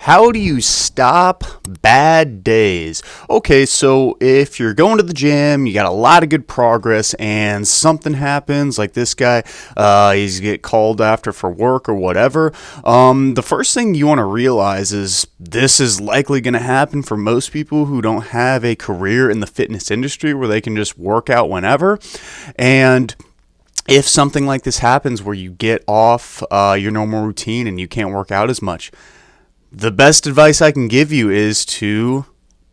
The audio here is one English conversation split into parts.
How do you stop bad days? Okay, so if you're going to the gym, you got a lot of good progress, and something happens, like this guy, he's get called after for work or whatever. The first thing you want to realize is this is likely going to happen for most people who don't have a career in the fitness industry where they can just work out whenever. And if something like this happens where you get off your normal routine and you can't work out as much, the best advice I can give you is to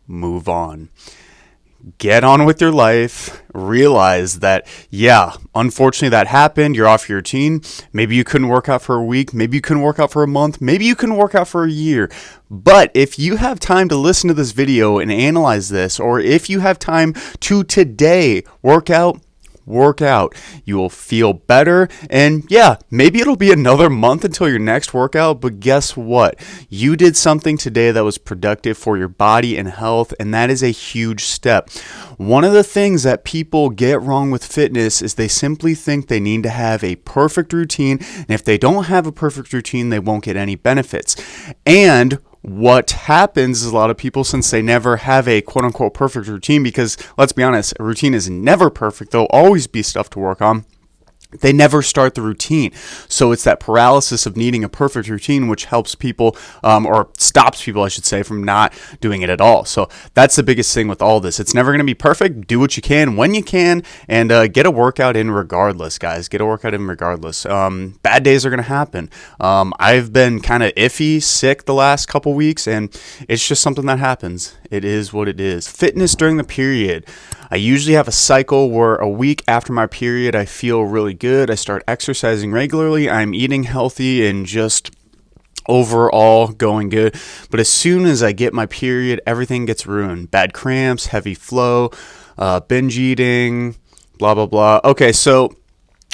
move on. Get on with your life. Realize that, yeah, unfortunately that happened. You're off your routine. Maybe you couldn't work out for a week. Maybe you couldn't work out for a month. Maybe you couldn't work out for a year. But if you have time to listen to this video and analyze this, or if you have time to today work out, you will feel better, and yeah, maybe it'll be another month until your next workout, but guess what? You did something today that was productive for your body and health, and that is a huge step. One of the things that people get wrong with fitness is they simply think they need to have a perfect routine, and if they don't have a perfect routine, they won't get any benefits. And what happens is a lot of people, since they never have a quote-unquote perfect routine, because let's be honest, a routine is never perfect, there'll always be stuff to work on, they never start the routine. So it's that paralysis of needing a perfect routine which helps people, or stops people, I should say, from not doing it at all. So that's the biggest thing with all this. It's never going to be perfect. Do what you can when you can, and get a workout in regardless, guys. Get a workout in regardless. Bad days are going to happen. I've been kind of iffy, sick the last couple weeks, and it's just something that happens. It is what it is. Fitness during the period. I usually have a cycle where a week after my period, I feel really good. I start exercising regularly. I'm eating healthy and just overall going good. But as soon as I get my period, everything gets ruined. Bad cramps, heavy flow, binge eating, blah, blah, blah. Okay, so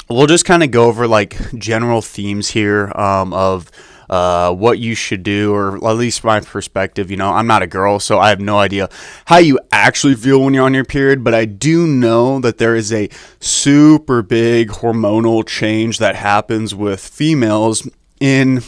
we'll just kind of go over like general themes here of what you should do, or at least my perspective. You know, I'm not a girl, so I have no idea how you actually feel when you're on your period, but I do know that there is a super big hormonal change that happens with females in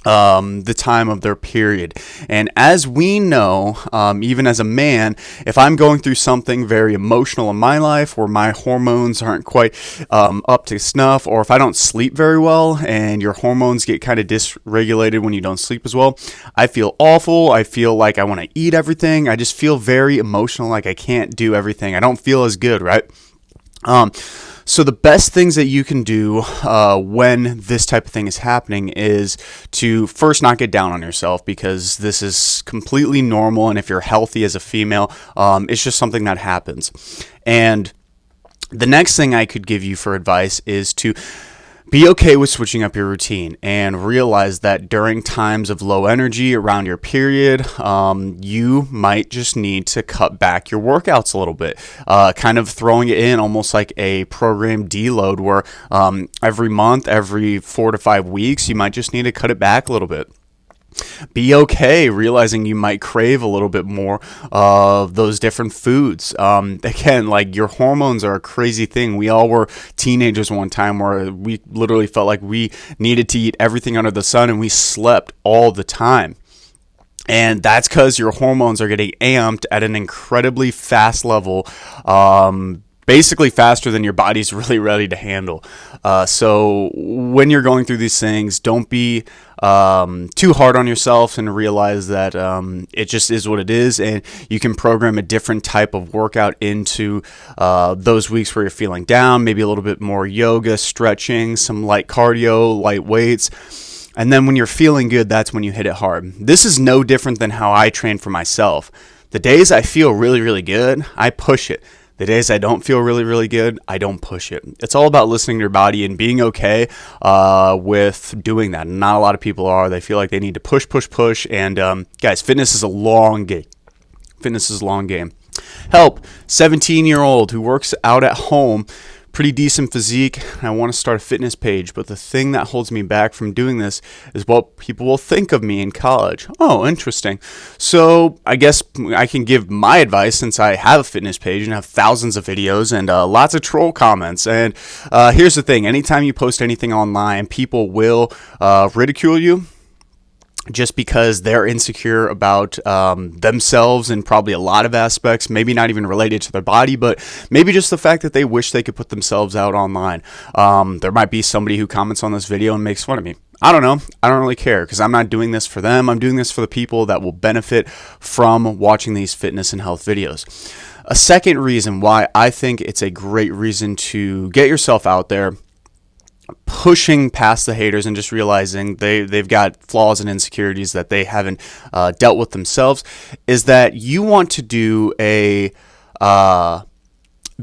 the time of their period. And as we know, even as a man, if I'm going through something very emotional in my life where my hormones aren't quite up to snuff, or if I don't sleep very well and your hormones get kind of dysregulated when you don't sleep as well, I feel awful. I feel like I want to eat everything. I just feel very emotional, like I can't do everything. I don't feel as good, right? So the best things that you can do when this type of thing is happening is to first not get down on yourself, because this is completely normal, and if you're healthy as a female, it's just something that happens. And the next thing I could give you for advice is to be okay with switching up your routine, and realize that during times of low energy around your period, you might just need to cut back your workouts a little bit, kind of throwing it in almost like a program deload where every month, every 4 to 5 weeks, you might just need to cut it back a little bit. Be okay realizing you might crave a little bit more of those different foods. Again, like, your hormones are a crazy thing. We all were teenagers one time where we literally felt like we needed to eat everything under the sun, and we slept all the time. And that's because your hormones are getting amped at an incredibly fast level, basically faster than your body's really ready to handle. So when you're going through these things, don't be too hard on yourself, and realize that it just is what it is, and you can program a different type of workout into those weeks where you're feeling down. Maybe a little bit more yoga, stretching, some light cardio, light weights. And then when you're feeling good, that's when you hit it hard. This is no different than how I train for myself. The days I feel really, really good, I push it. The days I don't feel really, really good, I don't push it. It's all about listening to your body and being okay with doing that. And not a lot of people are. They feel like they need to push, push, push. And guys, fitness is a long game. Fitness is a long game. Help, 17-year-old who works out at home, pretty decent physique. I want to start a fitness page, but the thing that holds me back from doing this is what people will think of me in college. Oh, interesting. So I guess I can give my advice, since I have a fitness page and have thousands of videos and lots of troll comments. And here's the thing. Anytime you post anything online, people will ridicule you. just because they're insecure about themselves in probably a lot of aspects, maybe not even related to their body, but maybe just the fact that they wish they could put themselves out online. There might be somebody who comments on this video and makes fun of me. I don't know. I don't really care because I'm not doing this for them. I'm doing this for the people that will benefit from watching these fitness and health videos. A second reason why I think it's a great reason to get yourself out there, pushing past the haters and just realizing they've got flaws and insecurities that they haven't dealt with themselves, is that you want to do a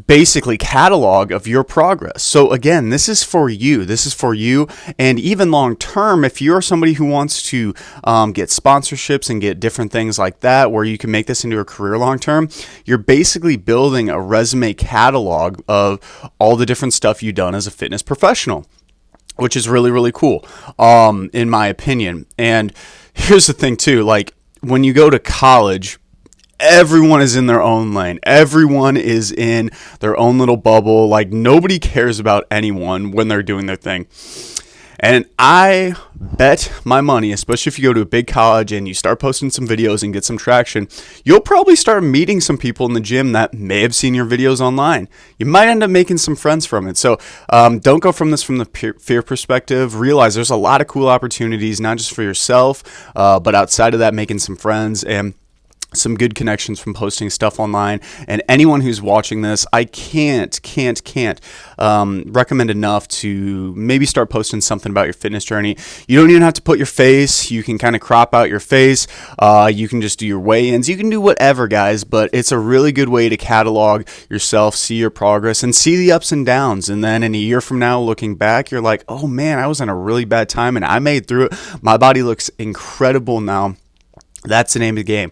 basically catalog of your progress. So again, this is for you. This is for you. And even long term, if you're somebody who wants to get sponsorships and get different things like that, where you can make this into a career long term, you're basically building a resume catalog of all the different stuff you've done as a fitness professional, which is really, really cool, in my opinion. And here's the thing too, like when you go to college, everyone is in their own lane. Everyone is in their own little bubble. Like nobody cares about anyone when they're doing their thing. And I bet my money, especially if you go to a big college and you start posting some videos and get some traction, you'll probably start meeting some people in the gym that may have seen your videos online. You might end up making some friends from it. So don't go from this from the fear perspective. Realize there's a lot of cool opportunities, not just for yourself, but outside of that, making some friends and some good connections from posting stuff online. And anyone who's watching this, I can't recommend enough to maybe start posting something about your fitness journey. You don't even have to put your face. You can kind of crop out your face. You can just do your weigh-ins. You can do whatever, guys, but it's a really good way to catalog yourself, see your progress, and see the ups and downs. And then in a year from now, looking back, you're like, oh man, I was in a really bad time and I made through it. My body looks incredible now. That's the name of the game.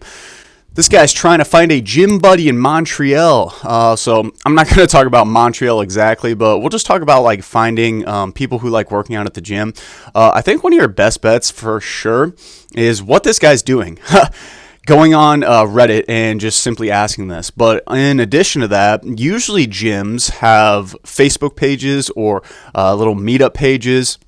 This guy's trying to find a gym buddy in Montreal. So I'm not going to talk about Montreal exactly, but we'll just talk about like finding people who like working out at the gym. I think one of your best bets for sure is what this guy's doing. Going on Reddit and just simply asking this. But in addition to that, usually gyms have Facebook pages or little meetup pages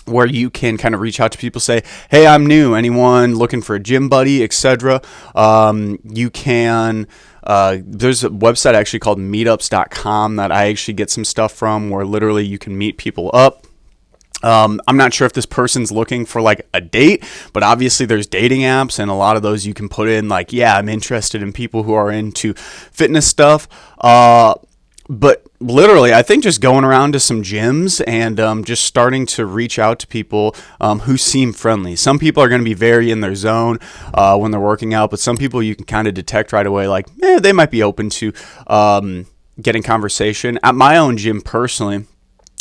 where you can kind of reach out to people, say, hey, I'm new, anyone looking for a gym buddy, etc. You can, there's a website actually called meetups.com that I actually get some stuff from, where literally you can meet people up. I'm not sure if this person's looking for like a date, but obviously there's dating apps, and a lot of those you can put in like, yeah, I'm interested in people who are into fitness stuff. But literally, I think just going around to some gyms and just starting to reach out to people who seem friendly. Some people are going to be very in their zone when they're working out, but some people you can kind of detect right away, like, they might be open to getting conversation. At my own gym personally,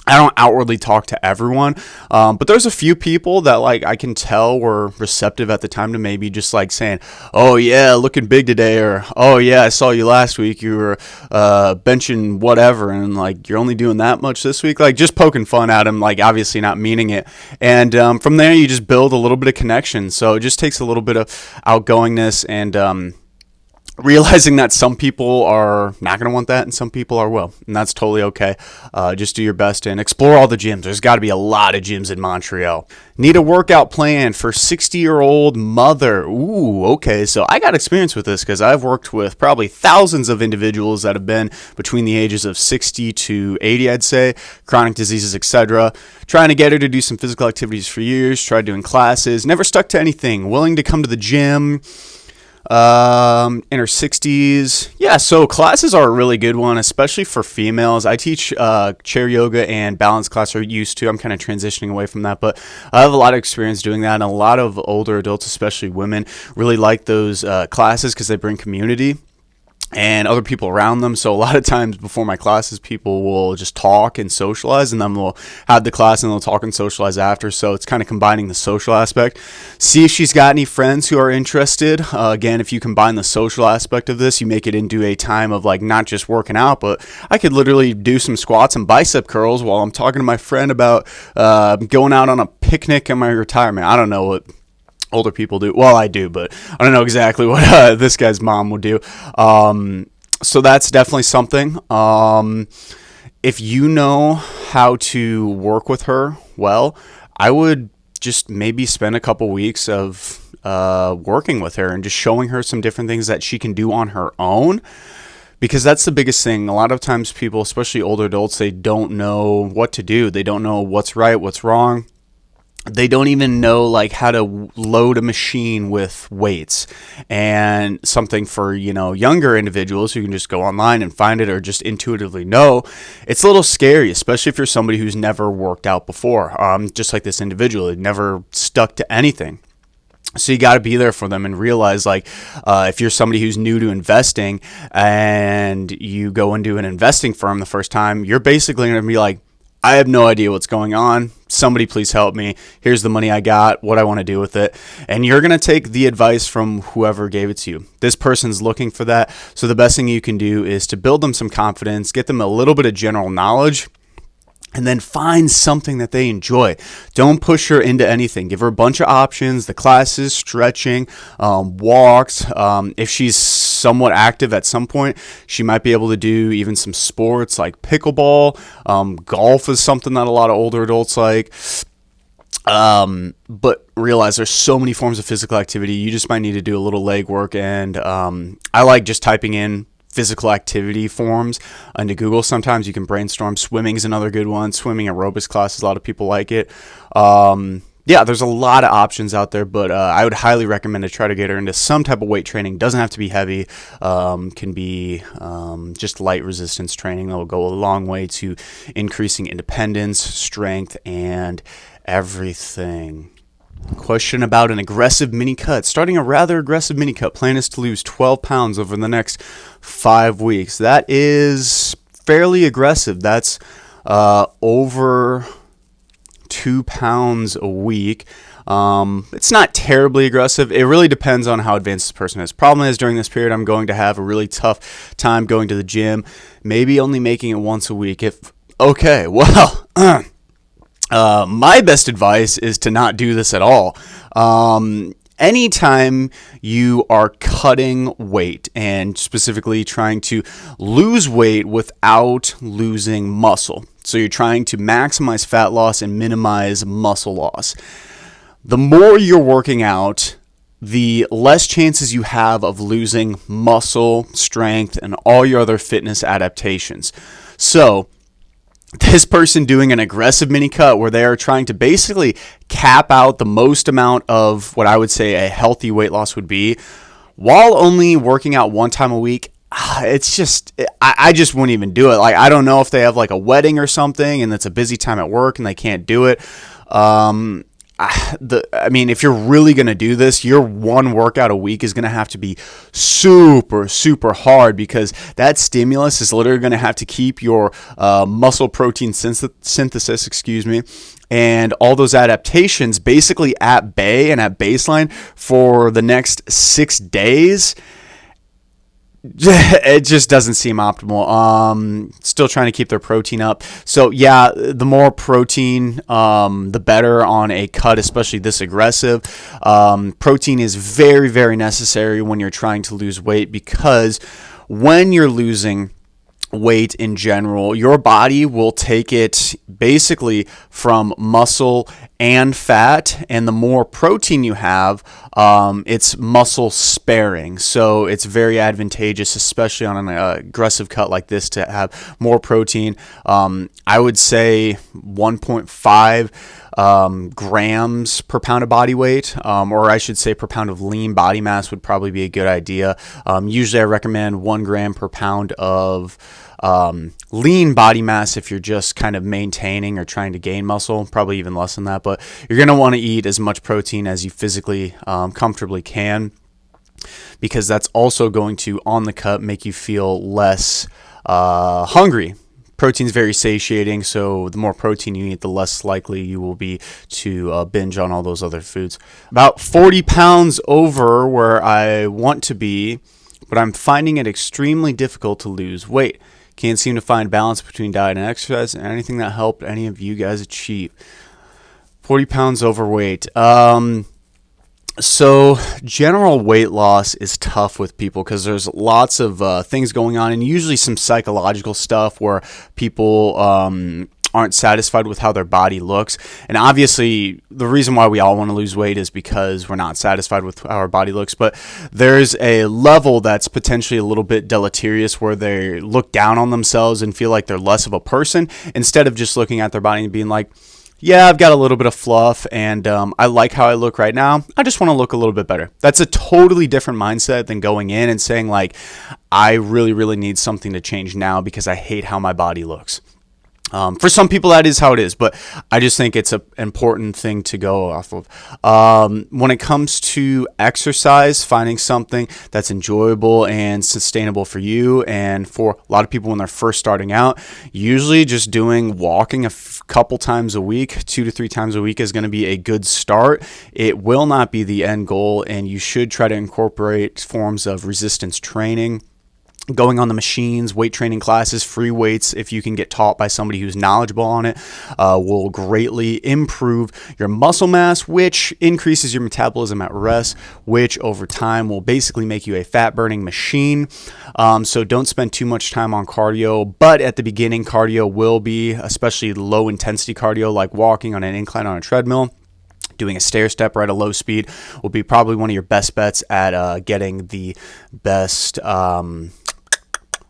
I don't outwardly talk to everyone, but there's a few people that like I can tell were receptive at the time to maybe just like saying, oh yeah, looking big today, or oh yeah, I saw you last week, you were benching whatever, and like you're only doing that much this week, like just poking fun at them, like obviously not meaning it. And from there you just build a little bit of connection. So it just takes a little bit of outgoingness and realizing that some people are not going to want that and some people are will, and that's totally okay. Just do your best and explore all the gyms. There's got to be a lot of gyms in Montreal. Need a workout plan for 60-year-old mother. Ooh, okay. So I got experience with this because I've worked with probably thousands of individuals that have been between the ages of 60 to 80, I'd say, chronic diseases, etc. Trying to get her to do some physical activities for years, tried doing classes, never stuck to anything, willing to come to the gym, in her 60s. Yeah, so classes are a really good one, especially for females. I teach chair yoga and balance class, or used to. I'm kind of transitioning away from that, but I have a lot of experience doing that, and a lot of older adults, especially women, really like those classes because they bring community and other people around them. So a lot of times before my classes, people will just talk and socialize, and then we'll have the class and they'll talk and socialize after. So it's kind of combining the social aspect. See if she's got any friends who are interested. Again, if you combine the social aspect of this, you make it into a time of like not just working out, but I could literally do some squats and bicep curls while I'm talking to my friend about going out on a picnic in my retirement. I don't know what older people do. Well, I do, but I don't know exactly what this guy's mom would do. So that's definitely something. If you know how to work with her well, I would just maybe spend a couple weeks of working with her and just showing her some different things that she can do on her own. Because that's the biggest thing. A lot of times people, especially older adults, they don't know what to do. They don't know what's right, what's wrong. They don't even know like how to load a machine with weights. And something for, younger individuals who can just go online and find it or just intuitively know, it's a little scary, especially if you're somebody who's never worked out before. Just like this individual, they never stuck to anything. So you got to be there for them and realize, like, if you're somebody who's new to investing and you go into an investing firm the first time, you're basically going to be like, I have no idea what's going on. Somebody please help me. Here's the money I got, what I want to do with it. And you're going to take the advice from whoever gave it to you. This person's looking for that. So the best thing you can do is to build them some confidence, get them a little bit of general knowledge, and then find something that they enjoy. Don't push her into anything. Give her a bunch of options, the classes, stretching, walks. If she's somewhat active at some point, she might be able to do even some sports like pickleball. Golf is something that a lot of older adults like. But realize there's so many forms of physical activity. You just might need to do a little leg work. And I like just typing in physical activity forms into Google. Sometimes you can brainstorm. Swimming is another good one. Swimming aerobics classes, a lot of people like it. There's a lot of options out there, but I would highly recommend to try to get her into some type of weight training. Doesn't have to be heavy. Can be just light resistance training that will go a long way to increasing independence, strength, and everything. Question about an aggressive mini cut. Starting a rather aggressive mini cut. Plan is to lose 12 pounds over the next 5 weeks. That is fairly aggressive. That's over 2 pounds a week. It's not terribly aggressive. It really depends on how advanced this person is. Problem is, during this period, I'm going to have a really tough time going to the gym. Maybe only making it once a week. My best advice is to not do this at all. Anytime you are cutting weight and specifically trying to lose weight without losing muscle, so you're trying to maximize fat loss and minimize muscle loss, the more you're working out, the less chances you have of losing muscle, strength, and all your other fitness adaptations. So this person doing an aggressive mini cut where they are trying to basically cap out the most amount of what I would say a healthy weight loss would be while only working out one time a week. It's just, I just wouldn't even do it. Like, I don't know if they have like a wedding or something and it's a busy time at work and they can't do it. If you're really going to do this, your one workout a week is going to have to be super, super hard, because that stimulus is literally going to have to keep your muscle protein synthesis, and all those adaptations basically at bay and at baseline for the next 6 days. It just doesn't seem optimal. Still trying to keep their protein up. So yeah, the more protein, the better on a cut, especially this aggressive. Protein is very, very necessary when you're trying to lose weight, because when you're losing weight in general, your body will take it basically from muscle and fat, and the more protein you have, it's muscle sparing. So it's very advantageous, especially on an aggressive cut like this, to have more protein. I would say 1.5 grams per pound of body weight, or I should say per pound of lean body mass would probably be a good idea. Usually I recommend 1 gram per pound of lean body mass if you're just kind of maintaining or trying to gain muscle, probably even less than that, but you're going to want to eat as much protein as you physically comfortably can, because that's also going to, on the cut, make you feel less hungry. Protein is very satiating, so the more protein you eat, the less likely you will be to binge on all those other foods. About 40 pounds over where I want to be, but I'm finding it extremely difficult to lose weight. Can't seem to find balance between diet and exercise, and anything that helped any of you guys achieve. 40 pounds overweight. So general weight loss is tough with people because there's lots of things going on, and usually some psychological stuff where people aren't satisfied with how their body looks. And obviously, the reason why we all want to lose weight is because we're not satisfied with how our body looks. But there's a level that's potentially a little bit deleterious where they look down on themselves and feel like they're less of a person, instead of just looking at their body and being like, yeah, I've got a little bit of fluff, and I like how I look right now. I just want to look a little bit better. That's a totally different mindset than going in and saying, like, I really, really need something to change now because I hate how my body looks. For some people, that is how it is, but I just think it's an important thing to go off of. When it comes to exercise, finding something that's enjoyable and sustainable for you, and for a lot of people when they're first starting out, usually just doing walking a couple times a week, 2 to 3 times a week, is going to be a good start. It will not be the end goal, and you should try to incorporate forms of resistance training. Going on the machines, weight training classes, free weights, if you can get taught by somebody who's knowledgeable on it, will greatly improve your muscle mass, which increases your metabolism at rest, which over time will basically make you a fat-burning machine. So don't spend too much time on cardio, but at the beginning, cardio will be, especially low-intensity cardio, like walking on an incline on a treadmill. Doing a stair step at a low speed will be probably one of your best bets at getting the best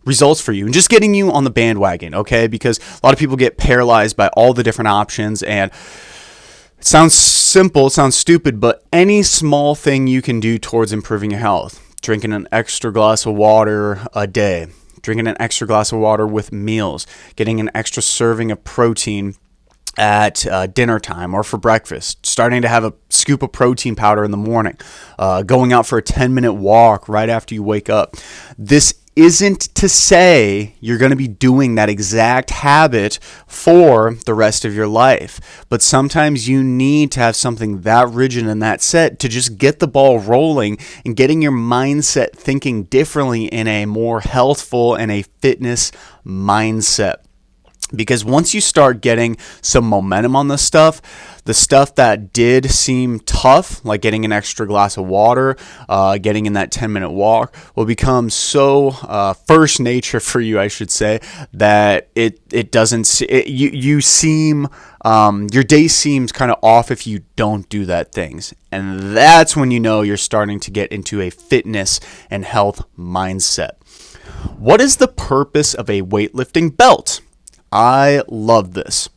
results for you and just getting you on the bandwagon, okay? Because a lot of people get paralyzed by all the different options, and it sounds simple, it sounds stupid, but any small thing you can do towards improving your health, drinking an extra glass of water a day, drinking an extra glass of water with meals, getting an extra serving of protein at dinner time or for breakfast, starting to have a scoop of protein powder in the morning, going out for a 10-minute walk right after you wake up. This isn't to say you're going to be doing that exact habit for the rest of your life, but sometimes you need to have something that rigid and that set to just get the ball rolling and getting your mindset thinking differently in a more healthful and a fitness mindset. Because once you start getting some momentum on this stuff, the stuff that did seem tough, like getting an extra glass of water, getting in that 10-minute walk, will become so first nature for you, I should say, that it doesn't, you seem, your day seems kind of off if you don't do that things. And that's when you know you're starting to get into a fitness and health mindset. What is the purpose of a weightlifting belt? I love this.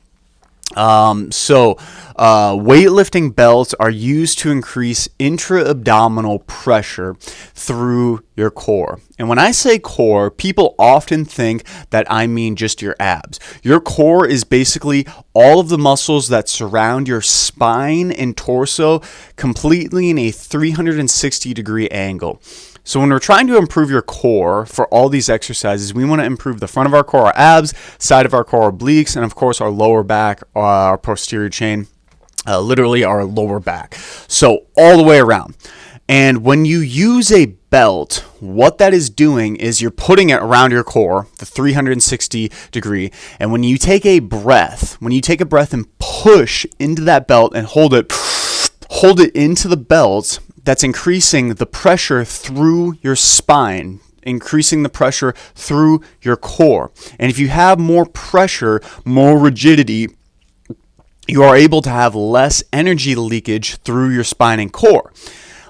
Weightlifting belts are used to increase intra-abdominal pressure through your core. And when I say core, people often think that I mean just your abs. Your core is basically all of the muscles that surround your spine and torso completely in a 360-degree angle. So when we're trying to improve your core for all these exercises, we want to improve the front of our core, our abs, side of our core, our obliques, and of course our lower back, our posterior chain, literally our lower back. So all the way around. And when you use a belt, what that is doing is you're putting it around your core, the 360 degree. And when you take a breath and push into that belt and hold it into the belt, that's increasing the pressure through your spine, increasing the pressure through your core. And if you have more pressure, more rigidity, you are able to have less energy leakage through your spine and core.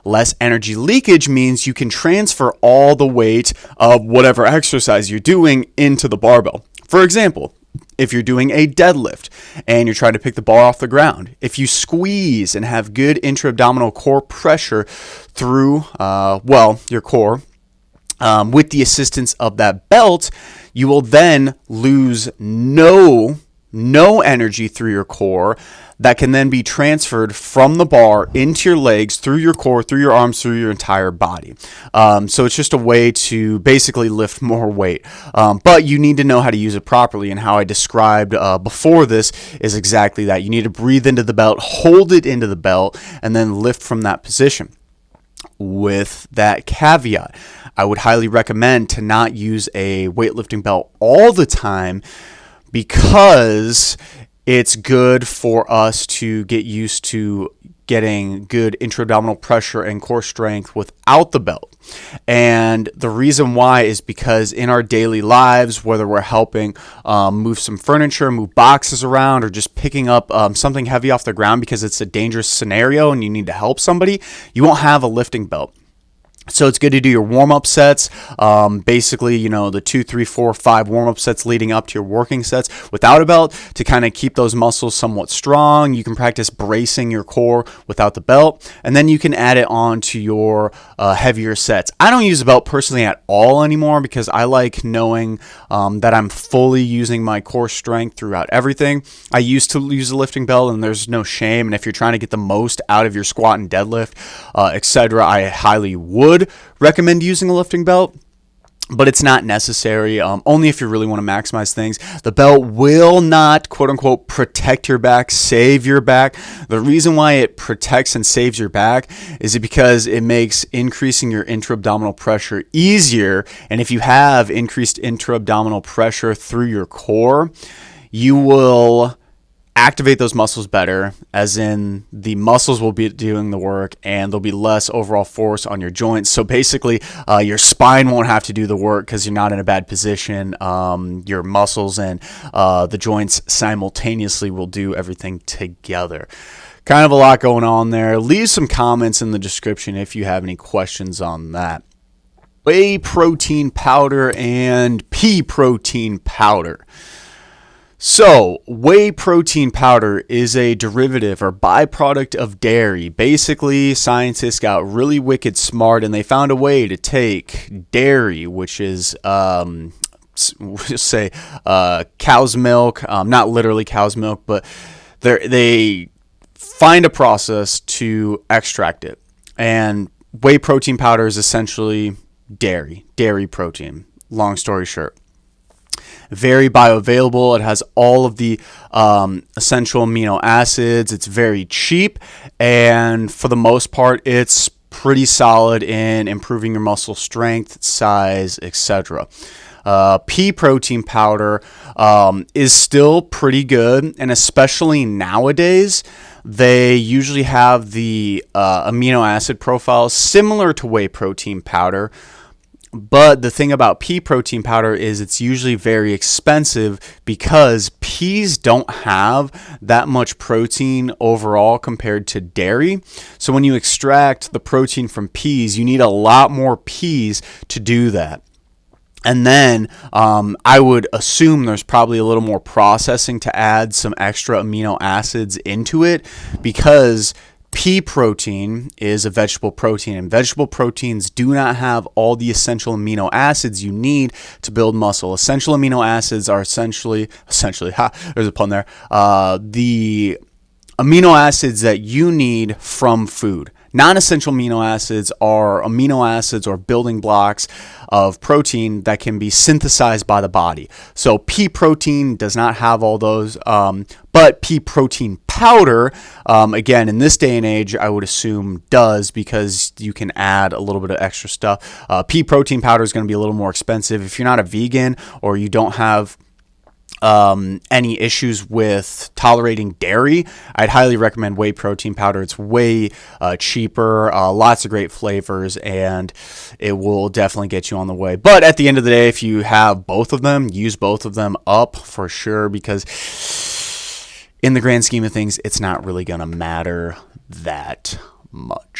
Less energy leakage means you can transfer all the weight of whatever exercise you're doing into the barbell. For example, if you're doing a deadlift and you're trying to pick the bar off the ground, if you squeeze and have good intra-abdominal core pressure through, your core, with the assistance of that belt, you will then lose no energy through your core that can then be transferred from the bar into your legs, through your core, through your arms, through your entire body. So it's just a way to basically lift more weight. But you need to know how to use it properly, and how I described before this is exactly that. You need to breathe into the belt, hold it into the belt, and then lift from that position. With that caveat, I would highly recommend to not use a weightlifting belt all the time, because it's good for us to get used to getting good intra-abdominal pressure and core strength without the belt. And the reason why is because in our daily lives, whether we're helping move some furniture, move boxes around, or just picking up something heavy off the ground because it's a dangerous scenario and you need to help somebody, you won't have a lifting belt. So it's good to do your warm-up sets, basically, the 2, 3, 4, 5 warm-up sets leading up to your working sets without a belt to kind of keep those muscles somewhat strong. You can practice bracing your core without the belt, and then you can add it on to your heavier sets. I don't use a belt personally at all anymore because I like knowing that I'm fully using my core strength throughout everything. I used to use a lifting belt, and there's no shame, and if you're trying to get the most out of your squat and deadlift, etc., I highly would recommend using a lifting belt, but it's not necessary, only if you really want to maximize things. The belt will not, quote unquote, protect your back, save your back. The reason why it protects and saves your back is because it makes increasing your intra-abdominal pressure easier. And if you have increased intra-abdominal pressure through your core, you will activate those muscles better, as in the muscles will be doing the work and there'll be less overall force on your joints. So basically your spine won't have to do the work because you're not in a bad position. Your muscles and the joints simultaneously will do everything together. Kind of a lot going on there. Leave some comments in the description if you have any questions on that. Whey protein powder and pea protein powder. So, whey protein powder is a derivative or byproduct of dairy. Basically, scientists got really wicked smart and they found a way to take dairy, which is, say, cow's milk, not literally cow's milk, but they find a process to extract it. And whey protein powder is essentially dairy protein, long story short. Very bioavailable. It has all of the essential amino acids. It's very cheap, and for the most part, it's pretty solid in improving your muscle strength, size, etc. Pea protein powder is still pretty good, and especially nowadays, they usually have the amino acid profiles similar to whey protein powder. But the thing about pea protein powder is it's usually very expensive because peas don't have that much protein overall compared to dairy. So when you extract the protein from peas, you need a lot more peas to do that. And then I would assume there's probably a little more processing to add some extra amino acids into it, because pea protein is a vegetable protein, and vegetable proteins do not have all the essential amino acids you need to build muscle. Essential amino acids are essentially, there's a pun there, the amino acids that you need from food. Non-essential amino acids are amino acids or building blocks of protein that can be synthesized by the body. So pea protein does not have all those, but pea protein powder, again, in this day and age, I would assume does, because you can add a little bit of extra stuff. Pea protein powder is going to be a little more expensive. If you're not a vegan or you don't have any issues with tolerating dairy, I'd highly recommend whey protein powder. It's way cheaper, lots of great flavors, and it will definitely get you on the way. But at the end of the day, if you have both of them, use both of them up for sure, because in the grand scheme of things, it's not really going to matter that much.